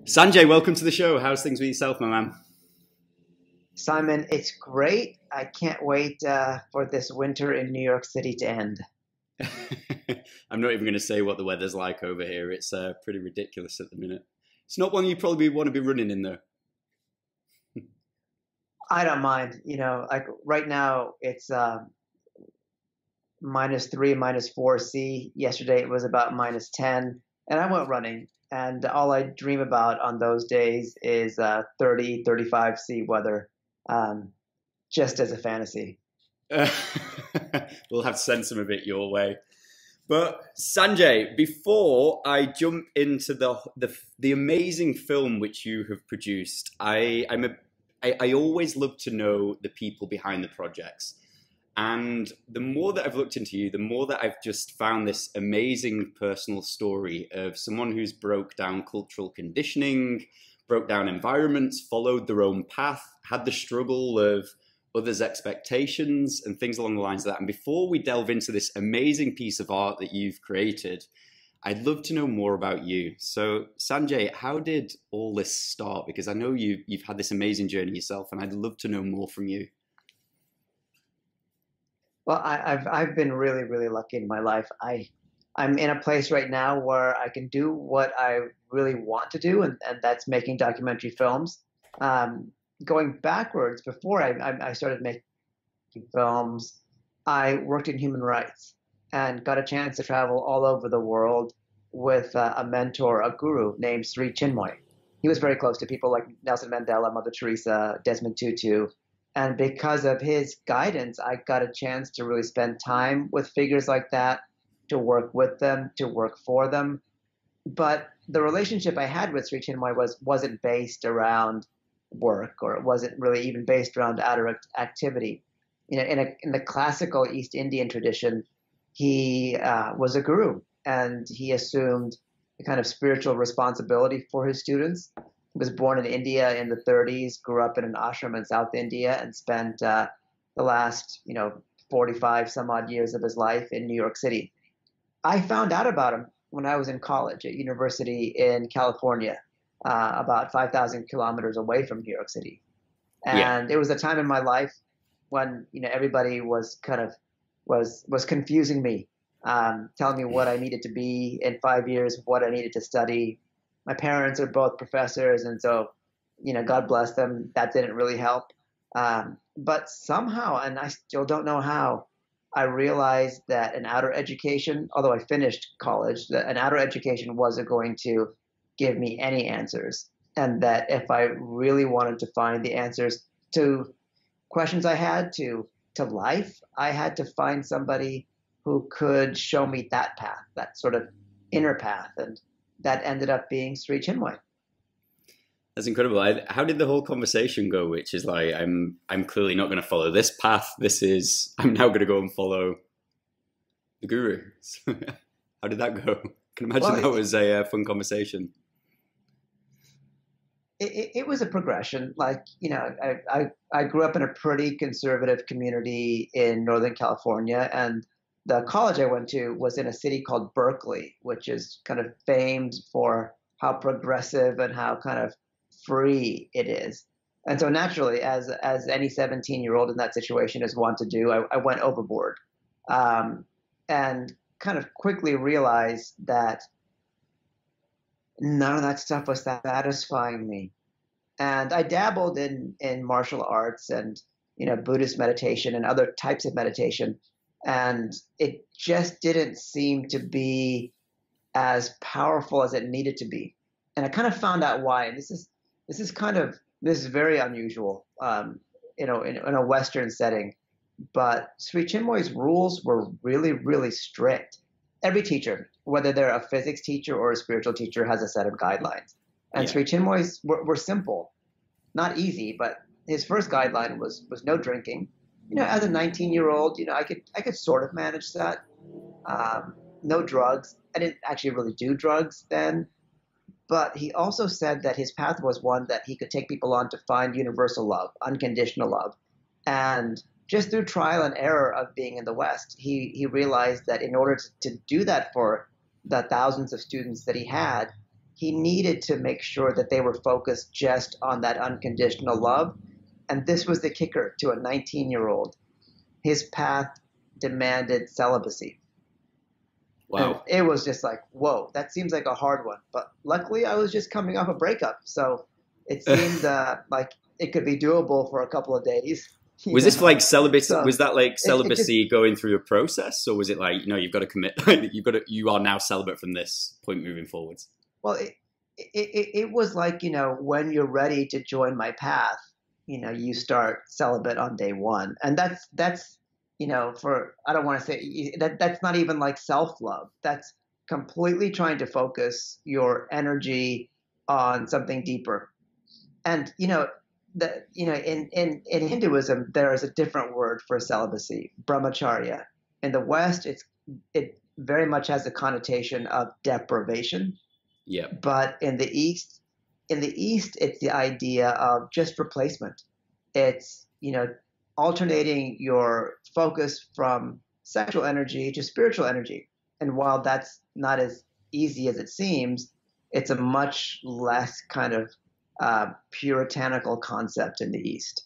Sanjay, welcome to the show. How's things with yourself, my man? Simon, it's great. I can't wait for this winter in New York City to end. I'm not even going to say what the weather's like over here. It's pretty ridiculous at the minute. It's not one you probably want to be running in, though. I don't mind. Like right now it's -3, -4 C. Yesterday it was about -10, and I went running. And all I dream about on those days is 30, 35 C weather, just as a fantasy. We'll have to send some of it your way. But Sanjay, before I jump into the amazing film which you have produced, I always love to know the people behind the projects. And the more that I've looked into you, the more that I've just found this amazing personal story of someone who's broke down cultural conditioning, broke down environments, followed their own path, had the struggle of others' expectations and things along the lines of that. And before we delve into this amazing piece of art that you've created, I'd love to know more about you. So Sanjay, how did all this start? Because I know you've had this amazing journey yourself, and I'd love to know more from you. Well, I've been really, really lucky in my life. I'm in a place right now where I can do what I really want to do, and that's making documentary films. Going backwards, before I started making films, I worked in human rights and got a chance to travel all over the world with a mentor, a guru named Sri Chinmoy. He was very close to people like Nelson Mandela, Mother Teresa, Desmond Tutu. And because of his guidance, I got a chance to really spend time with figures like that, to work with them, to work for them. But the relationship I had with Sri Chinmoy wasn't based around work, or it wasn't really even based around outer activity. In the classical East Indian tradition, he was a guru, and he assumed a kind of spiritual responsibility for his students. He was born in India in the 30s, grew up in an ashram in South India, and spent the last 45 some odd years of his life in New York City. I found out about him when I was in college at university in California, about 5,000 kilometers away from New York City. And It was a time in my life when everybody was was confusing me, telling me what I needed to be in 5 years, what I needed to study. My parents are both professors, and so, God bless them, that didn't really help. But somehow, and I still don't know how, I realized that an outer education, although I finished college, that an outer education wasn't going to give me any answers. And that if I really wanted to find the answers to questions I had, to life, I had to find somebody who could show me that path, that sort of inner path. And that ended up being Sri Chinmoy. That's incredible. How did the whole conversation go? Which is like, I'm clearly not going to follow this path. I'm now going to go and follow the guru. How did that go? I can imagine that was a fun conversation. It was a progression. Like, I grew up in a pretty conservative community in Northern California, and the college I went to was in a city called Berkeley, which is kind of famed for how progressive and how kind of free it is. And so naturally, as any 17-year-old in that situation is wont to do, I went overboard, and kind of quickly realized that none of that stuff was that satisfying me. And I dabbled in martial arts and Buddhist meditation and other types of meditation, and it just didn't seem to be as powerful as it needed to be. And I kind of found out why. And this is very unusual, in a Western setting. But Sri Chinmoy's rules were really, really strict. Every teacher, whether they're a physics teacher or a spiritual teacher, has a set of guidelines. And Sri Chinmoy's were simple, not easy, but his first guideline was no drinking. As a 19-year-old, I could sort of manage that. No drugs. I didn't actually really do drugs then. But he also said that his path was one that he could take people on to find universal love, unconditional love. And just through trial and error of being in the West, he realized that in order to do that for the thousands of students that he had, he needed to make sure that they were focused just on that unconditional love. And this was the kicker to a 19-year-old. His path demanded celibacy. And Wow. it was just like, whoa, that seems like a hard one. But luckily, I was just coming off a breakup. So it seemed like it could be doable for a couple of days. Was this like celibacy? So Was that like it just, celibacy going through a process, or was it like, you've got to commit, you are now celibate from this point moving forwards? well, it was like, when you're ready to join my path, you start celibate on day one. And that's, I don't want to say that's not even like self-love. That's completely trying to focus your energy on something deeper. And, in Hinduism, there is a different word for celibacy, brahmacharya. In the West, it very much has a connotation of deprivation. Yeah. But in the East, it's the idea of just replacement. It's, alternating your focus from sexual energy to spiritual energy. And while that's not as easy as it seems, it's a much less kind of puritanical concept in the East.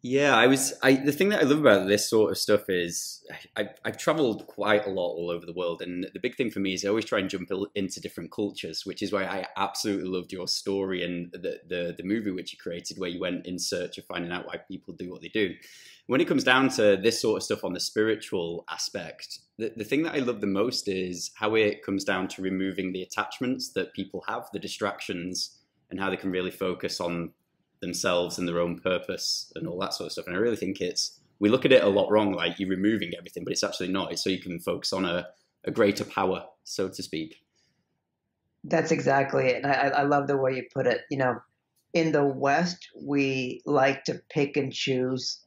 Yeah, the thing that I love about this sort of stuff is I've traveled quite a lot all over the world. And the big thing for me is I always try and jump into different cultures, which is why I absolutely loved your story and the movie which you created, where you went in search of finding out why people do what they do. When it comes down to this sort of stuff on the spiritual aspect, the thing that I love the most is how it comes down to removing the attachments that people have, the distractions, and how they can really focus on themselves and their own purpose and all that sort of stuff. And I really think we look at it a lot wrong, like you're removing everything, but it's actually not. It's so you can focus on a greater power, so to speak. That's exactly it. And I love the way you put it. In the West, we like to pick and choose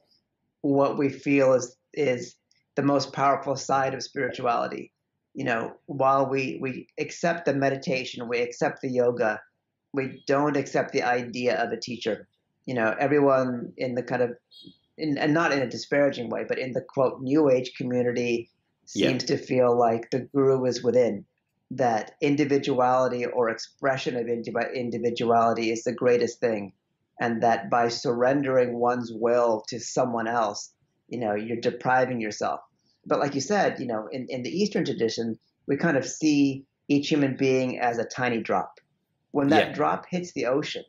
what we feel is the most powerful side of spirituality. While we accept the meditation, we accept the yoga, we don't accept the idea of a teacher. Everyone in the kind of, and not in a disparaging way, but in the quote New Age community seems to feel like the guru is within, that individuality or expression of individuality is the greatest thing, and that by surrendering one's will to someone else, you're depriving yourself. But like you said, in the Eastern tradition, we kind of see each human being as a tiny drop. When that drop hits the ocean,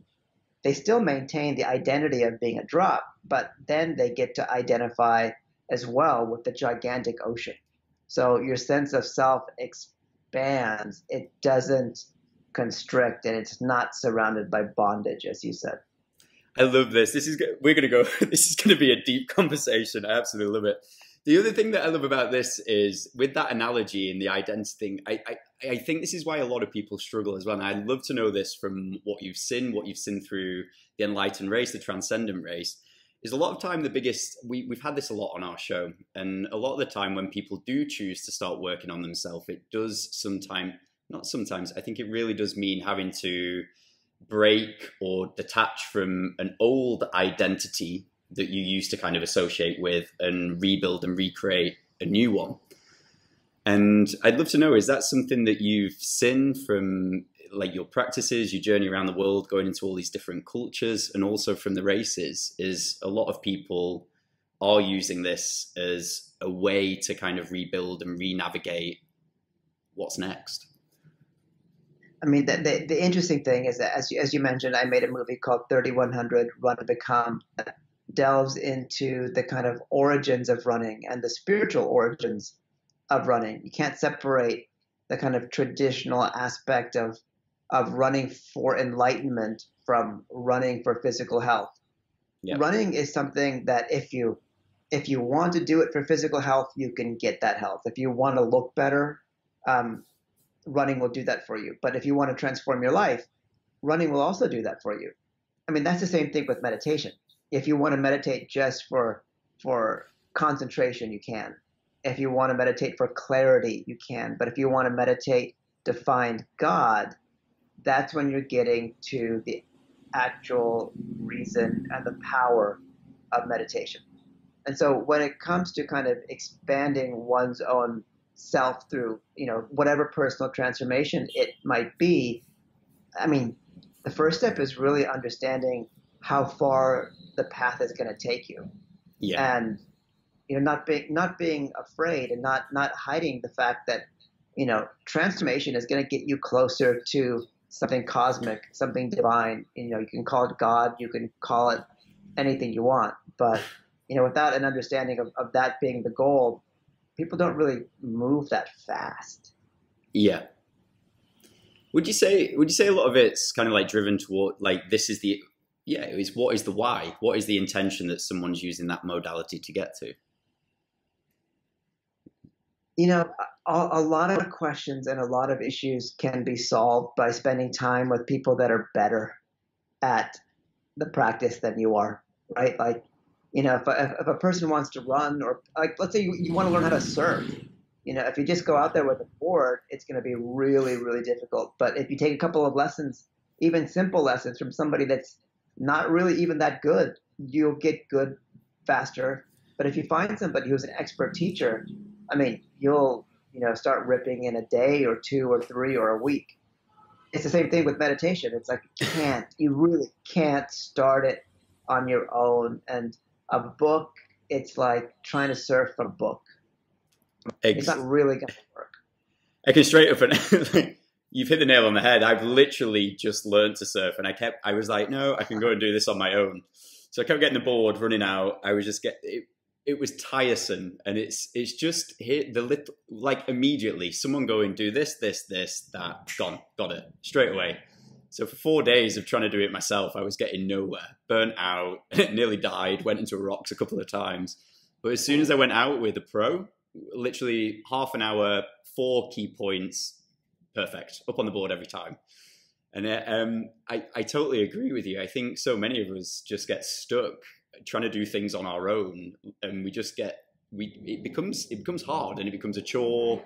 they still maintain the identity of being a drop, but then they get to identify as well with the gigantic ocean. So your sense of self expands. It doesn't constrict, and it's not surrounded by bondage, as you said. I love this. We're going to go, this is going to be a deep conversation. I absolutely love it. The other thing that I love about this is with that analogy and the identity thing, I think this is why a lot of people struggle as well. And I'd love to know this from what you've seen through the enlightened race, the transcendent race, is a lot of time we've had this a lot on our show. And a lot of the time when people do choose to start working on themselves, it does I think it really does mean having to break or detach from an old identity that you used to kind of associate with and rebuild and recreate a new one. And I'd love to know, is that something that you've seen from like your practices, your journey around the world, going into all these different cultures, and also from the races, is a lot of people are using this as a way to kind of rebuild and re-navigate what's next? I mean, the interesting thing is that, as you mentioned, I made a movie called 3100 Run to Become, that delves into the kind of origins of running and the spiritual origins of running. You can't separate the kind of traditional aspect of running for enlightenment from running for physical health. Yep. Running is something that if you want to do it for physical health, you can get that health. If you want to look better, running will do that for you. But if you want to transform your life, running will also do that for you. I mean, that's the same thing with meditation. If you want to meditate just for concentration, you can. If you want to meditate for clarity, you can. But if you want to meditate to find God, that's when you're getting to the actual reason and the power of meditation. And so when it comes to kind of expanding one's own self through, whatever personal transformation it might be, I mean, the first step is really understanding how far the path is going to take you, Yeah. and not being afraid, and not hiding the fact that transformation is going to get you closer to something cosmic, something divine. You can call it God, you can call it anything you want, but without an understanding of that being the goal, people don't really move that fast. Yeah. Would you say a lot of it's kind of like driven toward like this is the yeah, it's what is the why? What is the intention that someone's using that modality to get to? A lot of questions and a lot of issues can be solved by spending time with people that are better at the practice than you are, right? Like, if a person wants to run, or like, let's say you want to learn how to surf, if you just go out there with a board, it's going to be really, really difficult. But if you take a couple of lessons, even simple lessons from somebody that's not really even that good, you'll get good faster. But if you find somebody who's an expert teacher, I mean, you'll, start ripping in a day or two or three or a week. It's the same thing with meditation. It's like you really can't start it on your own. And a book, it's like trying to surf a book. It's not really going to work. I can straight up and you've hit the nail on the head. I've literally just learned to surf, and I was like, no, I can go and do this on my own. So I kept getting the board, running out. I was just it was tiresome, and it's just hit the little, like immediately someone going, do this, that, gone, got it straight away. So for 4 days of trying to do it myself, I was getting nowhere, burnt out, nearly died, went into rocks a couple of times. But as soon as I went out with a pro, literally half an hour, 4 key points, perfect, up on the board every time. And I totally agree with you. I think so many of us just get stuck trying to do things on our own, and it becomes hard, and it becomes a chore,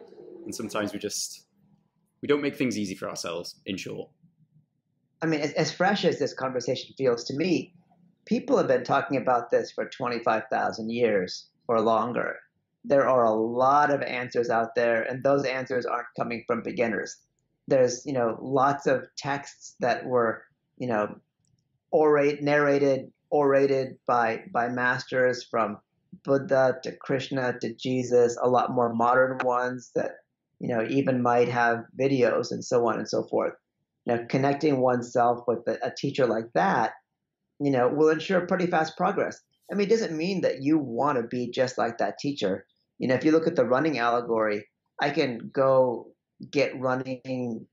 and sometimes we don't make things easy for ourselves, in short. I mean, as fresh as this conversation feels to me, people have been talking about this for 25,000 years or longer. There are a lot of answers out there, and those answers aren't coming from beginners. There's, lots of texts that were, orated by masters, from Buddha to Krishna to Jesus, a lot more modern ones that, even might have videos and so on and so forth. Connecting oneself with a teacher like that, will ensure pretty fast progress. I mean, it doesn't mean that you want to be just like that teacher. If you look at the running allegory, I can go get running,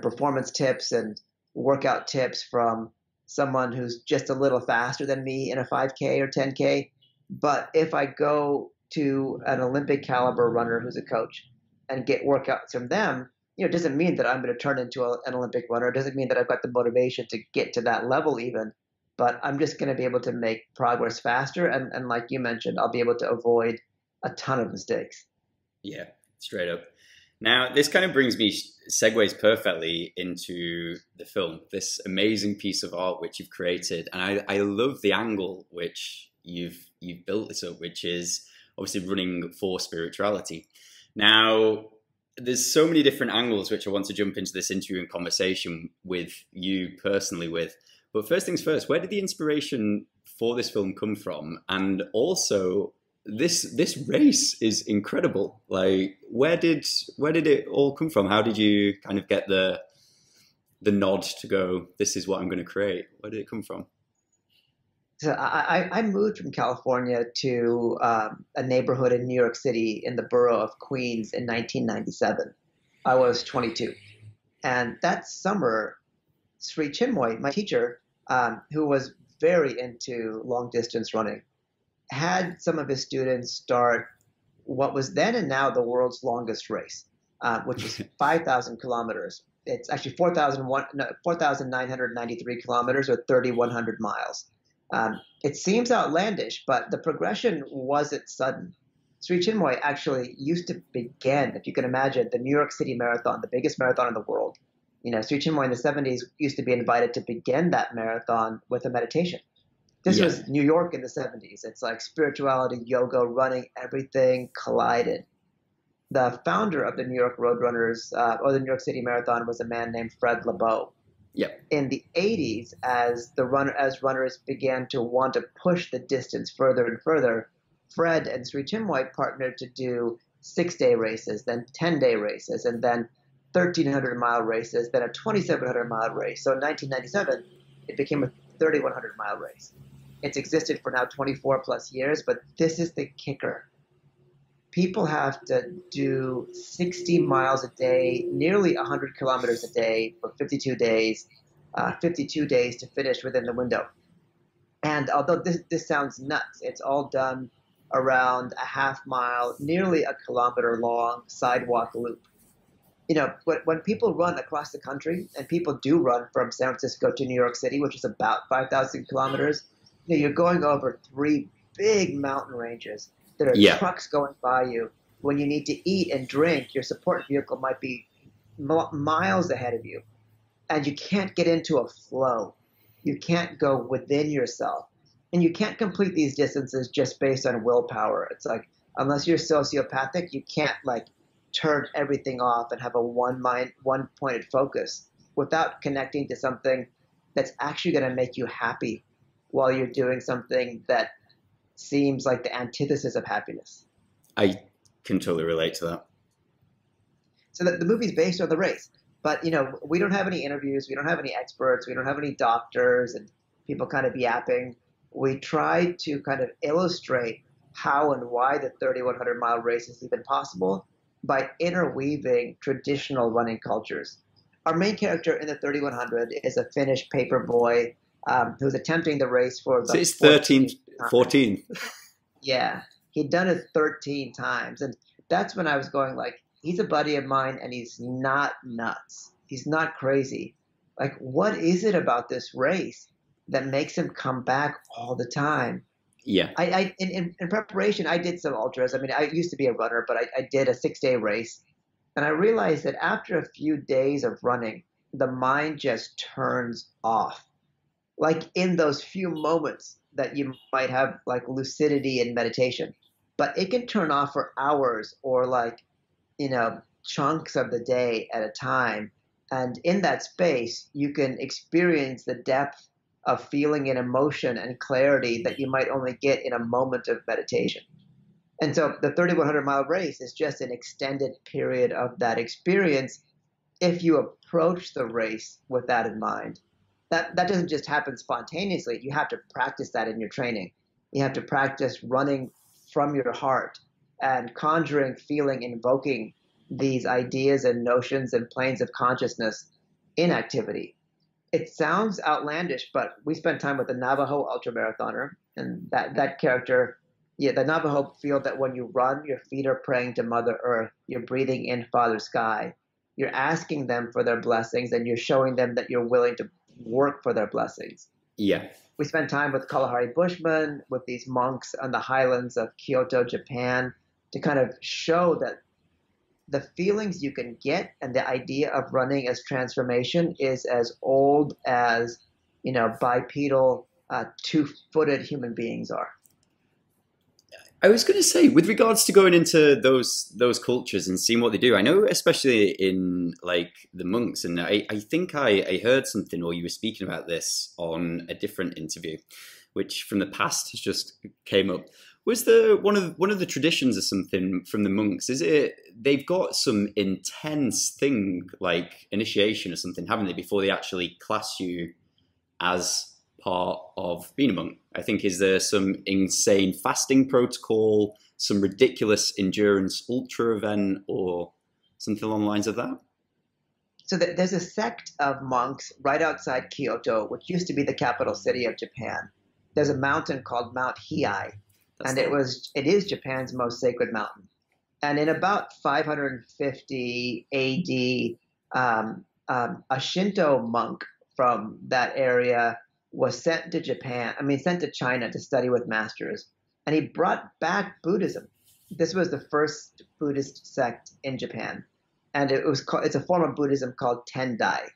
performance tips and workout tips from someone who's just a little faster than me in a 5K or 10K. But if I go to an Olympic caliber runner who's a coach and get workouts from them, it doesn't mean that I'm going to turn into an Olympic runner. It doesn't mean that I've got the motivation to get to that level even, but I'm just going to be able to make progress faster. And like you mentioned, I'll be able to avoid a ton of mistakes. Yeah, straight up. Now, this kind of segues perfectly into the film, this amazing piece of art which you've created. And I love the angle which you've built this up, which is obviously running for spirituality. Now, there's so many different angles which I want to jump into this interview and conversation with you personally with. But first things first, where did the inspiration for this film come from? And also, this race is incredible. Like, where did it all come from? How did you kind of get the nod to go, this is what I'm going to create? Where did it come from? So I moved from California to a neighborhood in New York City in the borough of Queens in 1997. I was 22. And that summer, Sri Chinmoy, my teacher, who was very into long distance running, had some of his students start what was then and now the world's longest race, which is 5,000 kilometers. It's actually 4,993 kilometers, or 3,100 miles. It seems outlandish, but the progression wasn't sudden. Sri Chinmoy actually used to begin, if you can imagine, the New York City Marathon, the biggest marathon in the world. Sri Chinmoy in the 70s used to be invited to begin that marathon with a meditation. This was New York in the 70s. It's like spirituality, yoga, running, everything collided. The founder of the New York Roadrunners, or the New York City Marathon, was a man named Fred Lebow. Yeah. In the 80s, as runners began to want to push the distance further and further, Fred and Sri Chinmoy partnered to do 6-day races, then 10-day races, and then 1,300-mile races, then a 2,700-mile race. So in 1997, it became a 3,100-mile race. It's existed for now 24 plus years, but this is the kicker. People have to do 60 miles a day, nearly 100 kilometers a day for 52 days, 52 days to finish within the window. And although this sounds nuts, it's all done around a half mile, nearly a kilometer long sidewalk loop. You know, when people run across the country, and people do run from San Francisco to New York City, which is about 5,000 kilometers, you know, you're going over 3 big mountain ranges. There are trucks going by you. When you need to eat and drink, your support vehicle might be miles ahead of you. And you can't get into a flow. You can't go within yourself. And you can't complete these distances just based on willpower. It's like, unless you're sociopathic, you can't like turn everything off and have a one-pointed focus without connecting to something that's actually going to make you happy while you're doing something that seems like the antithesis of happiness. I can totally relate to that. So the movie's based on the race, but you know, we don't have any interviews, we don't have any experts, we don't have any doctors and people kind of yapping. We tried to kind of illustrate how and why the 3,100-mile race is even possible by interweaving traditional running cultures. Our main character in the 3,100 is a Finnish paper boy who's attempting the race for the 14th. Yeah, he'd done it 13 times. And that's when I was going like, he's a buddy of mine and he's not nuts. He's not crazy. Like, what is it about this race that makes him come back all the time? Yeah. In preparation, I did some ultras. I mean, I used to be a runner, but I did a 6-day race. And I realized that after a few days of running, the mind just turns off. Like in those few moments that you might have like lucidity and meditation, but it can turn off for hours or like, you know, chunks of the day at a time. And in that space, you can experience the depth of feeling and emotion and clarity that you might only get in a moment of meditation. And so the 3,100-mile race is just an extended period of that experience if you approach the race with that in mind. That doesn't just happen spontaneously. You have to practice that in your training. You have to practice running from your heart and conjuring, feeling, invoking these ideas and notions and planes of consciousness in activity. It sounds outlandish, but we spent time with the Navajo ultramarathoner, and that character, the Navajo feel that when you run, your feet are praying to Mother Earth. You're breathing in Father Sky. You're asking them for their blessings, and you're showing them that you're willing to work for their blessings. Yeah. We spent time with Kalahari bushmen, with these monks on the highlands of Kyoto, Japan, to kind of show that the feelings you can get and the idea of running as transformation is as old as, you know, bipedal, 2-footed human beings are. I was going to say, with regards to going into those cultures and seeing what they do, I know especially in like the monks, and I think I heard something, or you were speaking about this on a different interview, which from the past has just came up. Was there one of the traditions or something from the monks? Is it they've got some intense thing like initiation or something, haven't they, before they actually class you as part of being a monk? I think, is there some insane fasting protocol, some ridiculous endurance ultra event, or something along the lines of that? So there's a sect of monks right outside Kyoto, which used to be the capital city of Japan. There's a mountain called Mount Hiei, and it is Japan's most sacred mountain. And in about 550 AD, a Shinto monk from that area was sent to China to study with masters, and he brought back Buddhism. This was the first Buddhist sect in Japan, and it's a form of Buddhism called Tendai.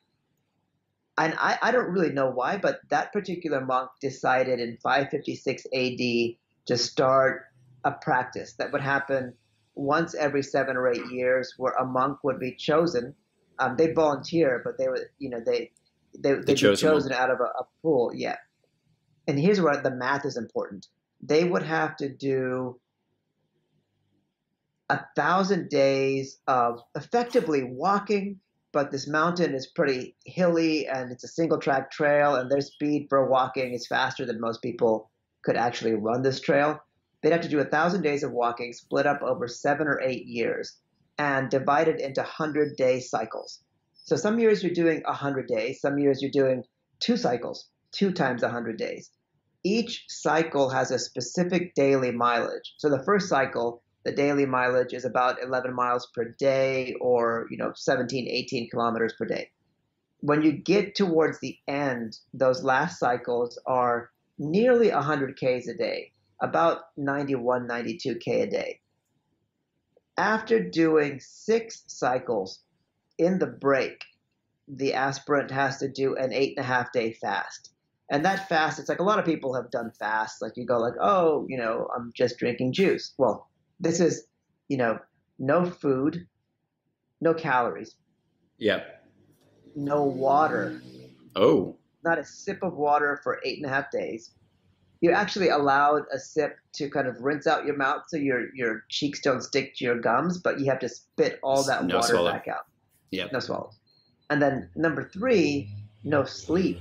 And I don't really know why, but that particular monk decided in 556 AD to start a practice that would happen once every 7 or 8 years, where a monk would be chosen. They volunteer, but they would, they'd be chosen out of a pool. Yeah. And here's where the math is important. They would have to do 1,000 days of effectively walking, but this mountain is pretty hilly and it's a single track trail, and their speed for walking is faster than most people could actually run this trail. They'd have to do 1,000 days of walking, split up over 7 or 8 years, and divided into 100-day cycles. So some years you're doing 100 days, some years you're doing 2 cycles, 2 times 100 days. Each cycle has a specific daily mileage. So the first cycle, the daily mileage is about 11 miles per day, or 17, 18 kilometers per day. When you get towards the end, those last cycles are nearly 100 Ks a day, about 91, 92 K a day. After doing 6 cycles, in the break, the aspirant has to do an 8.5 day fast. And that fast, it's like a lot of people have done fasts. Like you go like, oh, I'm just drinking juice. Well, this is, no food, no calories. Yeah. No water. Oh. Not a sip of water for 8.5 days. You're actually allowed a sip to kind of rinse out your mouth so your cheeks don't stick to your gums, but you have to spit all that water back out. Yeah. No swallow. And then number 3, no sleep.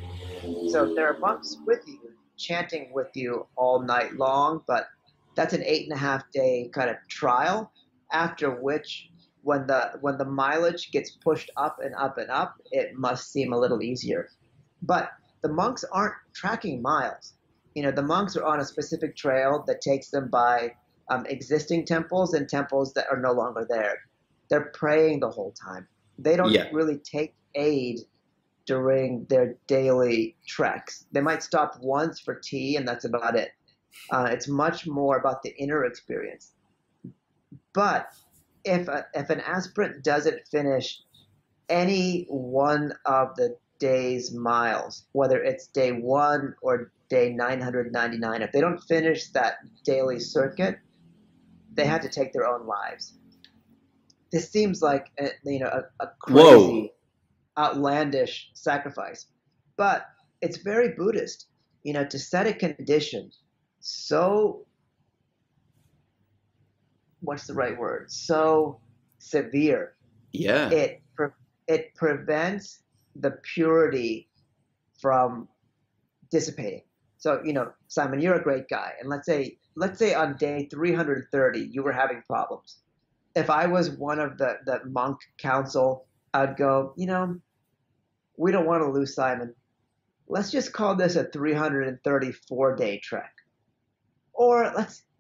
So there are monks with you, chanting with you all night long, but that's an 8.5 day kind of trial, after which when the mileage gets pushed up and up and up, it must seem a little easier. But the monks aren't tracking miles. The monks are on a specific trail that takes them by existing temples and temples that are no longer there. They're praying the whole time. They don't really take aid during their daily treks. They might stop once for tea, and that's about it. It's much more about the inner experience. But if an aspirant doesn't finish any one of the day's miles, whether it's day 1 or day 999, if they don't finish that daily circuit, they have to take their own lives. This seems like a crazy, outlandish sacrifice, but it's very Buddhist. To set a condition so, what's the right word? So severe. Yeah. It prevents the purity from dissipating. So, Simon, you're a great guy, and let's say on day 330 you were having problems. If I was one of the monk council, I'd go, we don't want to lose Simon. Let's just call this a 334-day trek. Or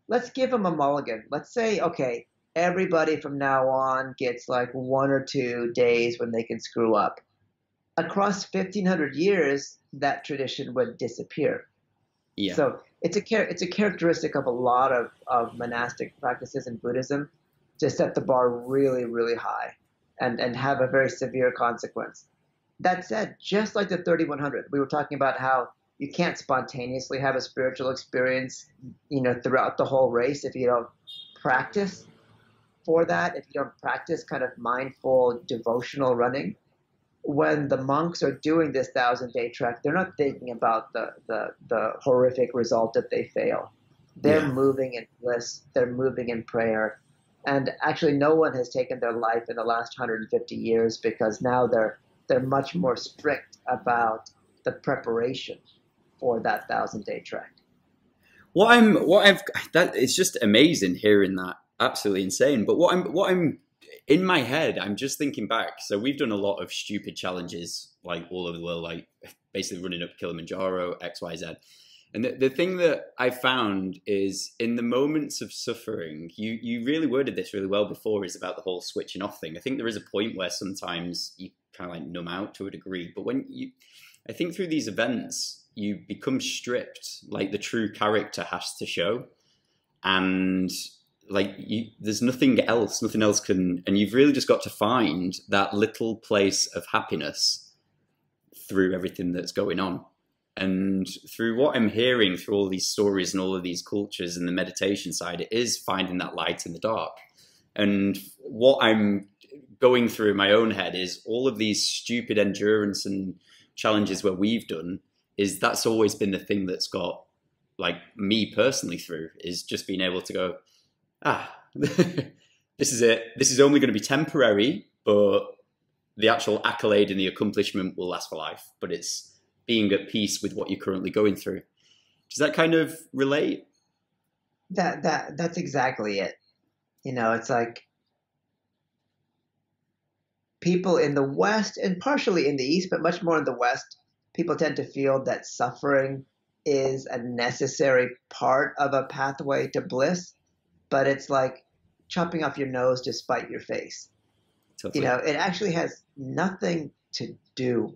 let's give him a mulligan. Let's say, okay, everybody from now on gets like 1 or 2 days when they can screw up. Across 1,500 years, that tradition would disappear. Yeah. So it's a characteristic of a lot of monastic practices in Buddhism to set the bar really, really high and have a very severe consequence. That said, just like the 3100, we were talking about how you can't spontaneously have a spiritual experience, throughout the whole race if you don't practice for that, if you don't practice kind of mindful devotional running. When the monks are doing this 1,000-day trek, they're not thinking about the horrific result if they fail. They're moving in bliss. They're moving in prayer. And actually, no one has taken their life in the last 150 years because now they're much more strict about the preparation for that 1,000-day trek. It's just amazing hearing that. Absolutely insane. But what I'm in my head, I'm just thinking back. So we've done a lot of stupid challenges, like all over the world, like basically running up Kilimanjaro, X, Y, Z. And the thing that I found is in the moments of suffering, you really worded this really well before, is about the whole switching off thing. I think there is a point where sometimes you kind of like numb out to a degree. But I think through these events, you become stripped, like the true character has to show. And there's nothing else can, and you've really just got to find that little place of happiness through everything that's going on. And through what I'm hearing through all these stories and all of these cultures and the meditation side, it is finding that light in the dark. And what I'm going through in my own head is all of these stupid endurance and challenges where we've done is that's always been the thing that's got like me personally through, is just being able to go, this is it. This is only going to be temporary, but the actual accolade and the accomplishment will last for life. But it's being at peace with what you're currently going through. Does that kind of relate? That's exactly it. You know, it's like people in the West and partially in the East, but much more in the West, people tend to feel that suffering is a necessary part of a pathway to bliss, but it's like chopping off your nose to spite your face. Totally. You know, it actually has nothing to do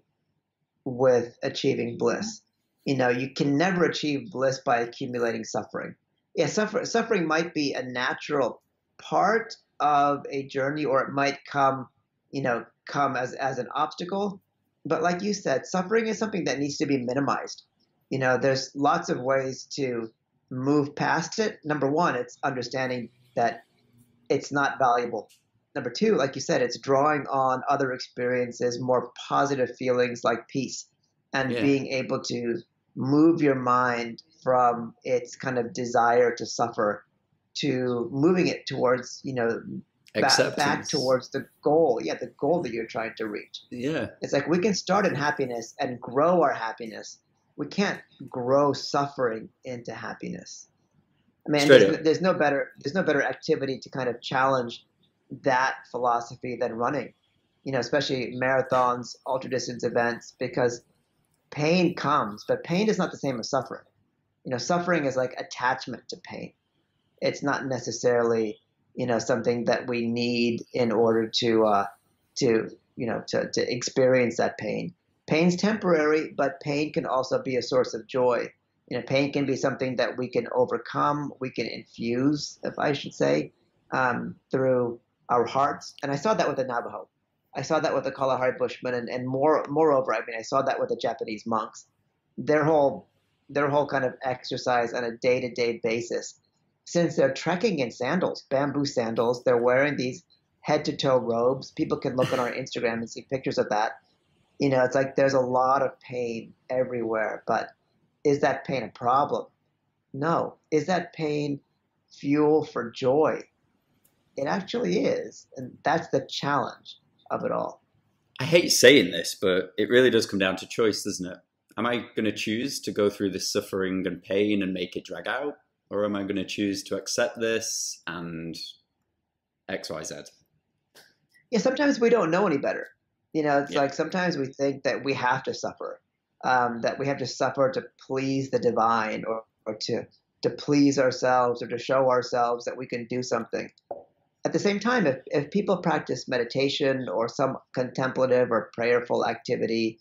with achieving bliss. You know, you can never achieve bliss by accumulating suffering. Yeah, suffering might be a natural part of a journey, or it might come as an obstacle. But like you said, suffering is something that needs to be minimized. You know, there's lots of ways to move past it. Number one, it's understanding that it's not valuable. Number two, like you said, it's drawing on other experiences, more positive feelings like peace, and being able to move your mind from its kind of desire to suffer to moving it towards, back towards the goal. Yeah, the goal that you're trying to reach. Yeah. It's like we can start in happiness and grow our happiness. We can't grow suffering into happiness. I mean, there's no better activity to kind of challenge that philosophy than running, especially marathons, ultra distance events, because pain comes, but pain is not the same as suffering. Suffering is like attachment to pain. It's not necessarily, something that we need in order to experience that pain. Pain's temporary, but pain can also be a source of joy. Pain can be something that we can overcome, we can infuse, if I should say, through our hearts. And I saw that with the Navajo. I saw that with the Kalahari bushmen, and moreover, I mean, I saw that with the Japanese monks. Their whole kind of exercise on a day-to-day basis, since they're trekking in sandals, bamboo sandals, they're wearing these head-to-toe robes. People can look on our Instagram and see pictures of that. It's like there's a lot of pain everywhere, but is that pain a problem? No. Is that pain fuel for joy? It actually is, and that's the challenge of it all. I hate saying this, but it really does come down to choice, doesn't it? Am I going to choose to go through this suffering and pain and make it drag out? Or am I going to choose to accept this and X, Y, Z? Yeah, sometimes we don't know any better. It's like sometimes we think that we have to suffer, that we have to suffer to please the divine or to please ourselves or to show ourselves that we can do something. At the same time, if people practice meditation or some contemplative or prayerful activity,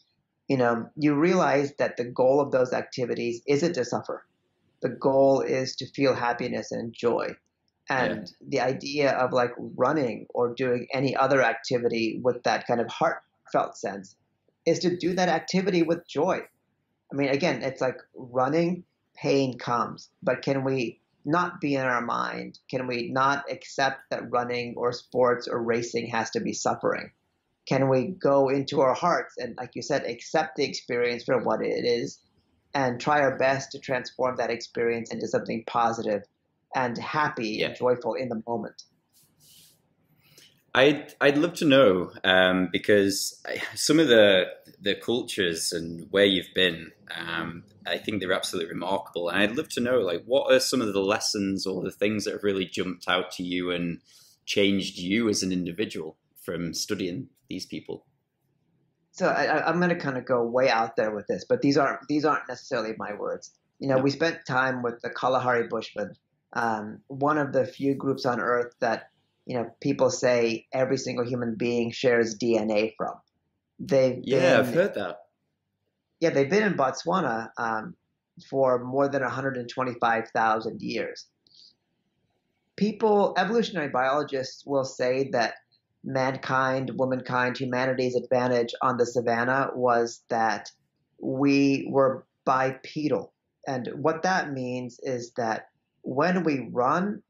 you realize that the goal of those activities isn't to suffer. The goal is to feel happiness and joy. And the idea of like running or doing any other activity with that kind of heartfelt sense is to do that activity with joy. I mean, again, it's like running, pain comes, but can we not be in our mind? Can we not accept that running or sports or racing has to be suffering? Can we go into our hearts and, like you said, accept the experience for what it is and try our best to transform that experience into something positive and happy and joyful in the moment? I'd love to know, because some of the cultures and where you've been, I think they're absolutely remarkable. And I'd love to know, like, what are some of the lessons or the things that have really jumped out to you and changed you as an individual from studying these people? So I'm going to kind of go way out there with this, but these aren't necessarily my words. We spent time with the Kalahari bushmen, one of the few groups on Earth that people say every single human being shares DNA from. I've heard that. Yeah, they've been in Botswana for more than 125,000 years. Evolutionary biologists will say that mankind, womankind, humanity's advantage on the savannah was that we were bipedal. And what that means is that when we run,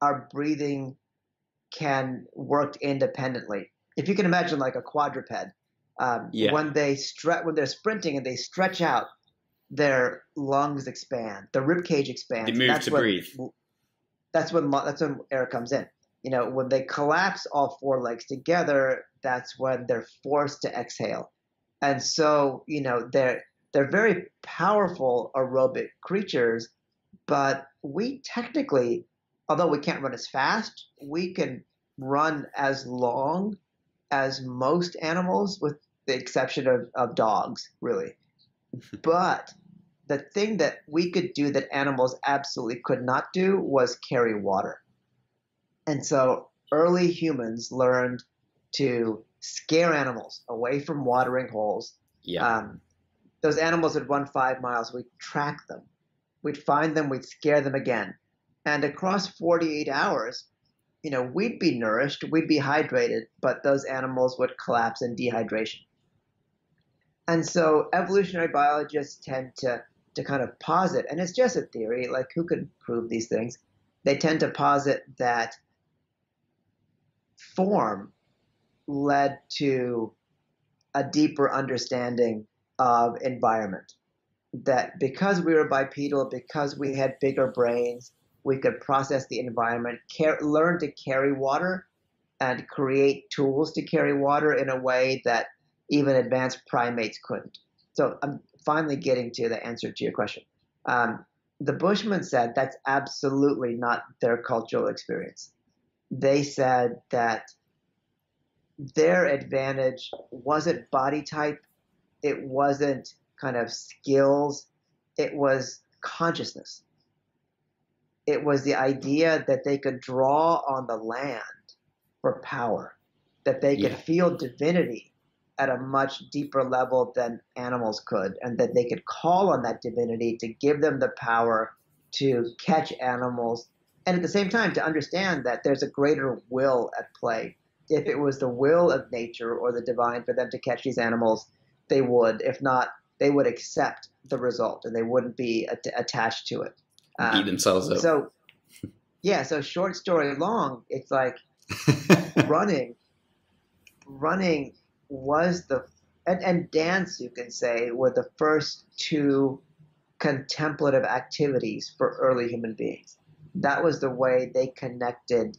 our breathing can work independently. If you can imagine like a quadruped, Yeah. When they're sprinting and they stretch out, their lungs expand, the rib cage expands. They move to breathe. That's when air comes in. When they collapse all four legs together, that's when they're forced to exhale. And so, they're very powerful aerobic creatures, but we technically, although we can't run as fast, we can run as long as most animals, with the exception of dogs, really. But the thing that we could do that animals absolutely could not do was carry water. And so early humans learned to scare animals away from watering holes. Yeah. Those animals would run 5 miles. We'd track them. We'd find them. We'd scare them again. And across 48 hours, we'd be nourished. We'd be hydrated, but those animals would collapse in dehydration. And so evolutionary biologists tend to kind of posit, and it's just a theory, like who could prove these things? They tend to posit that form led to a deeper understanding of environment. That because we were bipedal, because we had bigger brains, we could process the environment, learn to carry water, and create tools to carry water in a way that even advanced primates couldn't. So I'm finally getting to the answer to your question. The Bushmen said that's absolutely not their cultural experience. They said that their advantage wasn't body type, it wasn't kind of skills, it was consciousness. It was the idea that they could draw on the land for power, that they could feel divinity at a much deeper level than animals could, and that they could call on that divinity to give them the power to catch animals, and at the same time to understand that there's a greater will at play. If it was the will of nature or the divine for them to catch these animals, they would. If not, they would accept the result and they wouldn't be attached to it. Beat themselves up. So short story long, it's like running was and dance, you can say, were the first two contemplative activities for early human beings. That was the way they connected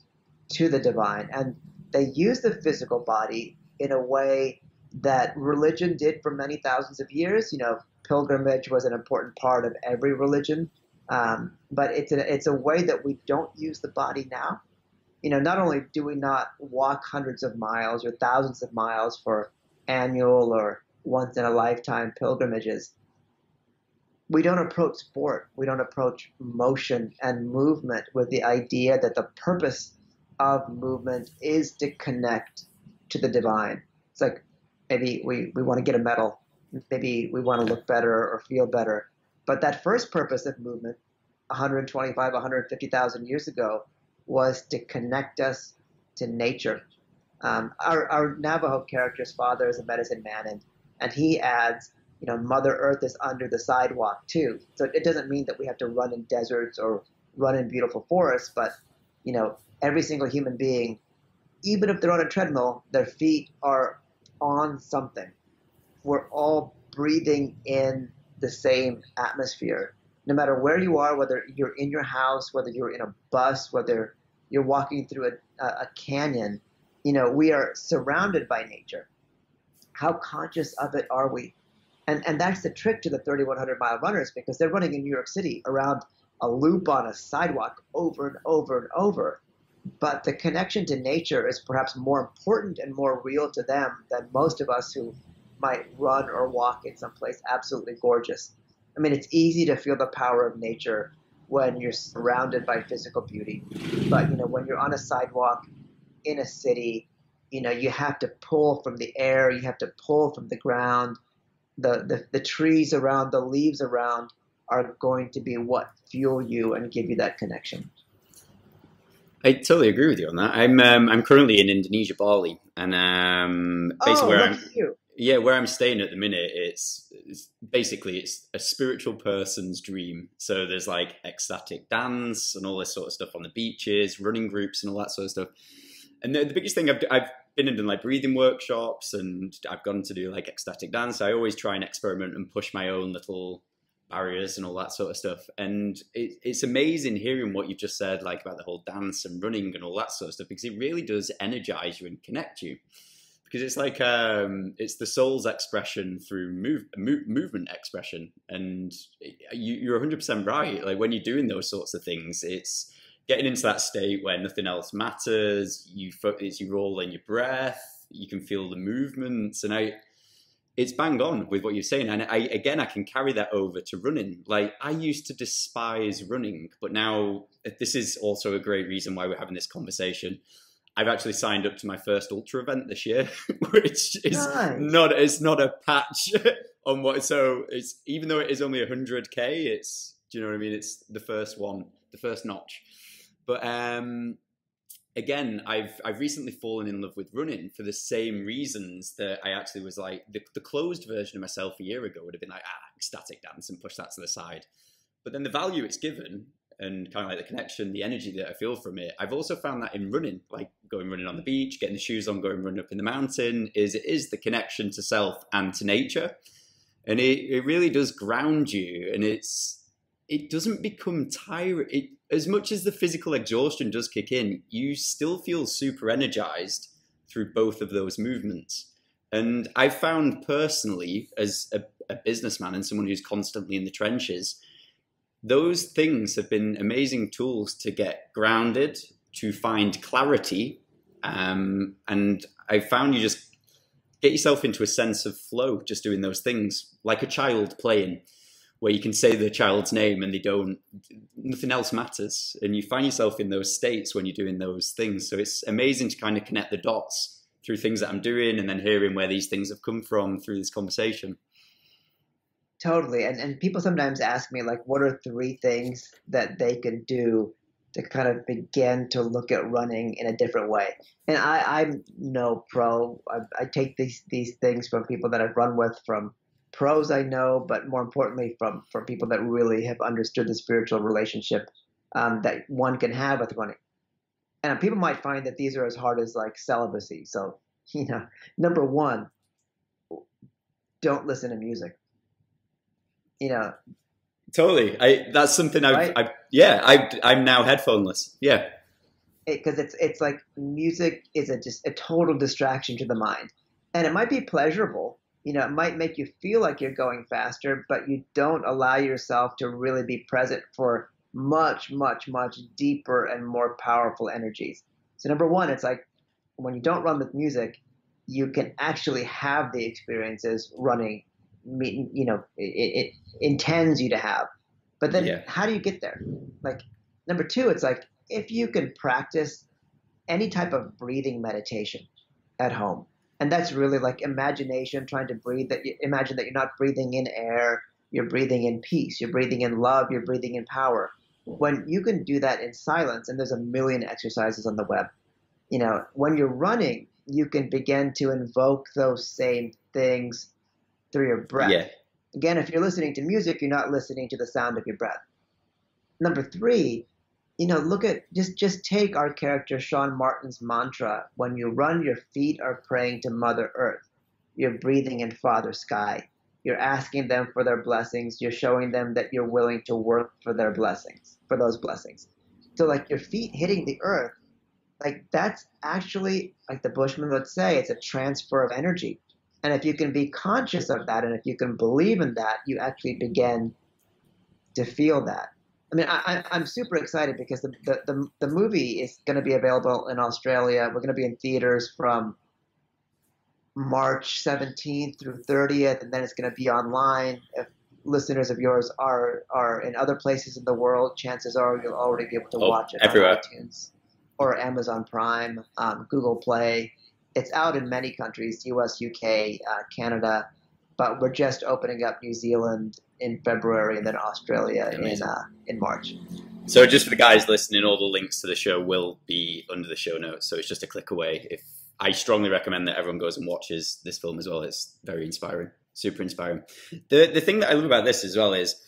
to the divine. And they used the physical body in a way that religion did for many thousands of years. Pilgrimage was an important part of every religion. But it's a way that we don't use the body now. Not only do we not walk hundreds of miles or thousands of miles for annual or once-in-a-lifetime pilgrimages, we don't approach sport, we don't approach motion and movement with the idea that the purpose of movement is to connect to the divine. It's like maybe we want to get a medal, maybe we want to look better or feel better. But that first purpose of movement, 125, 150,000 years ago, was to connect us to nature. Our Navajo character's father is a medicine man, and he adds, Mother Earth is under the sidewalk too. So it doesn't mean that we have to run in deserts or run in beautiful forests, but every single human being, even if they're on a treadmill, their feet are on something. We're all breathing in the same atmosphere. No matter where you are, whether you're in your house, whether you're in a bus, whether you're walking through a canyon, we are surrounded by nature. How conscious of it are we? And that's the trick to the 3,100-mile runners, because they're running in New York City around a loop on a sidewalk over and over and over. But the connection to nature is perhaps more important and more real to them than most of us who might run or walk in some place absolutely gorgeous. I mean, it's easy to feel the power of nature when you're surrounded by physical beauty. But, when you're on a sidewalk in a city, you have to pull from the air, you have to pull from the ground. The trees around, the leaves around are going to be what fuel you and give you that connection. I totally agree with you on that. I'm currently in Indonesia, Bali, and basically where I'm staying at the minute, it's basically a spiritual person's dream. So there's like ecstatic dance and all this sort of stuff on the beaches, running groups and all that sort of stuff. And the biggest thing I've been and done like breathing workshops, and I've gone to do like ecstatic dance. I always try and experiment and push my own little barriers and all that sort of stuff. And it's amazing hearing what you've just said, like about the whole dance and running and all that sort of stuff, because it really does energize you and connect you. Because it's like it's the soul's expression through movement expression, and you're 100% right. Like when you're doing those sorts of things, it's getting into that state where nothing else matters. You focus, you roll in your breath, you can feel the movements, and it's bang on with what you're saying. And I can carry that over to running. Like I used to despise running, but now this is also a great reason why we're having this conversation. I've actually signed up to my first ultra event this year, which is it's not a patch on what. So it's, even though it is only 100K, it's, do you know what I mean? It's the first one, the first notch. But again, I've recently fallen in love with running for the same reasons that I actually was like, the closed version of myself a year ago would have been like, ecstatic dance and push that to the side. But then the value it's given, and kind of like the connection, the energy that I feel from it, I've also found that in running, like going running on the beach, getting the shoes on, going running up in the mountain, it is the connection to self and to nature. And it really does ground you, and it doesn't become tiring. As much as the physical exhaustion does kick in, you still feel super energized through both of those movements. And I found personally, as a businessman and someone who's constantly in the trenches, those things have been amazing tools to get grounded, to find clarity. And I found you just get yourself into a sense of flow just doing those things, like a child playing, where you can say the child's name and nothing else matters. And you find yourself in those states when you're doing those things. So it's amazing to kind of connect the dots through things that I'm doing and then hearing where these things have come from through this conversation. Totally. And people sometimes ask me, like, what are 3 things that they can do to kind of begin to look at running in a different way? And I'm no pro. I take these things from people that I've run with, from pros I know, but more importantly from people that really have understood the spiritual relationship that one can have with running. And people might find that these are as hard as like celibacy. So, number 1, don't listen to music. Totally. That's something I'm now headphoneless. Yeah. Because it's like music is just a total distraction to the mind, and it might be pleasurable. It might make you feel like you're going faster, but you don't allow yourself to really be present for much, much, much deeper and more powerful energies. So number 1, it's like when you don't run with music, you can actually have the experiences running, it intends you to have. But then how do you get there? Like number 2, it's like if you can practice any type of breathing meditation at home, and that's really like imagination, trying to breathe, imagine that you're not breathing in air, you're breathing in peace, you're breathing in love, you're breathing in power. When you can do that in silence, and there's a million exercises on the web, when you're running, you can begin to invoke those same things through your breath. Yeah. Again, if you're listening to music, you're not listening to the sound of your breath. Number 3, look at, just take our character Sean Martin's mantra. When you run, your feet are praying to Mother Earth. You're breathing in Father Sky. You're asking them for their blessings. You're showing them that you're willing to work for their blessings, for those blessings. So like your feet hitting the earth, like that's actually, like the Bushmen would say, it's a transfer of energy. And if you can be conscious of that, and if you can believe in that, you actually begin to feel that. I mean, I'm super excited because the movie is going to be available in Australia. We're going to be in theaters from March 17th through 30th, and then it's going to be online. If listeners of yours are in other places in the world, chances are you'll already be able to watch it everywhere. On iTunes or Amazon Prime, Google Play. It's out in many countries, US, UK, Canada, but we're just opening up New Zealand in February and then Australia in March. So just for the guys listening, all the links to the show will be under the show notes. So it's just a click away. I strongly recommend that everyone goes and watches this film as well. It's very inspiring, super inspiring. The thing that I love about this as well is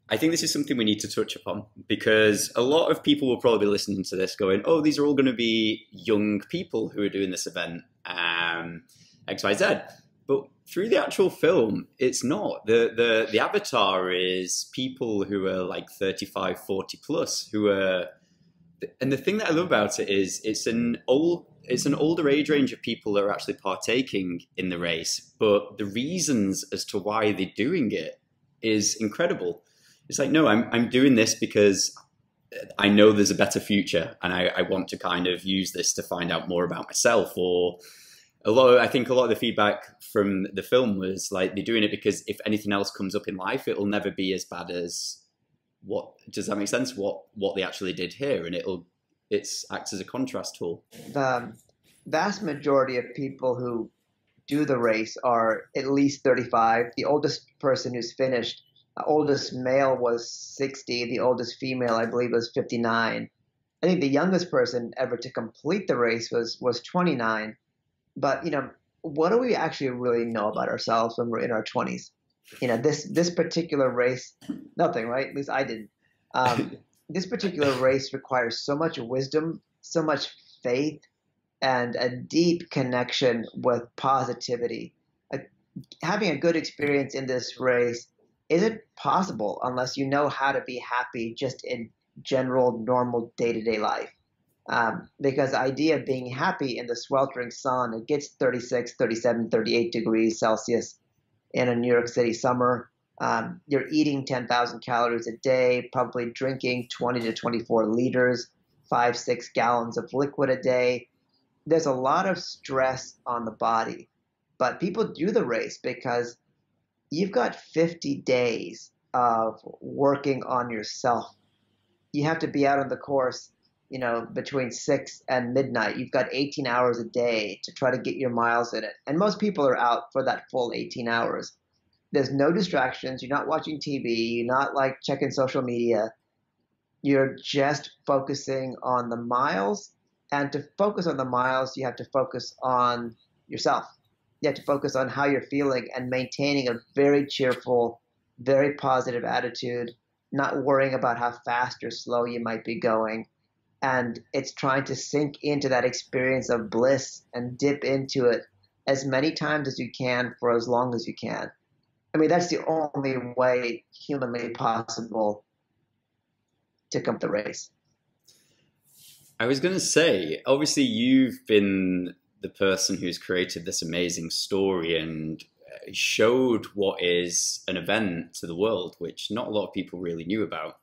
I think this is something we need to touch upon, because a lot of people will probably be listening to this going, oh, these are all going to be young people who are doing this event. XYZ. But through the actual film, it's not. The avatar is people who are like 35, 40 plus, who are, and the thing that I love about it is it's an older age range of people that are actually partaking in the race, but the reasons as to why they're doing it is incredible. It's like, no, I'm doing this because I know there's a better future, and I want to kind of use this to find out more about myself. Or I think a lot of the feedback from the film was like, they're doing it because if anything else comes up in life, it'll never be as bad as does that make sense? What they actually did here, and it acts as a contrast tool. The vast majority of people who do the race are at least 35. The oldest person who's finished, the oldest male was 60. The oldest female, I believe, was 59. I think the youngest person ever to complete the race was 29. But, what do we actually really know about ourselves when we're in our 20s? This particular race, nothing, right? At least I didn't. This particular race requires so much wisdom, so much faith, and a deep connection with positivity. Having a good experience in this race isn't possible unless you know how to be happy just in general, normal day-to-day life. Because the idea of being happy in the sweltering sun, it gets 36, 37, 38 degrees Celsius in a New York City summer. You're eating 10,000 calories a day, probably drinking 20 to 24 liters, 5-6 gallons of liquid a day. There's a lot of stress on the body, but people do the race because you've got 50 days of working on yourself. You have to be out on the course between 6 and midnight. You've got 18 hours a day to try to get your miles in it. And most people are out for that full 18 hours. There's no distractions. You're not watching TV. You're not like checking social media. You're just focusing on the miles. And to focus on the miles, you have to focus on yourself. You have to focus on how you're feeling and maintaining a very cheerful, very positive attitude, not worrying about how fast or slow you might be going. And it's trying to sink into that experience of bliss and dip into it as many times as you can for as long as you can. I mean, that's the only way humanly possible to complete the race. I was going to say, obviously, you've been the person who's created this amazing story and showed what is an event to the world, which not a lot of people really knew about.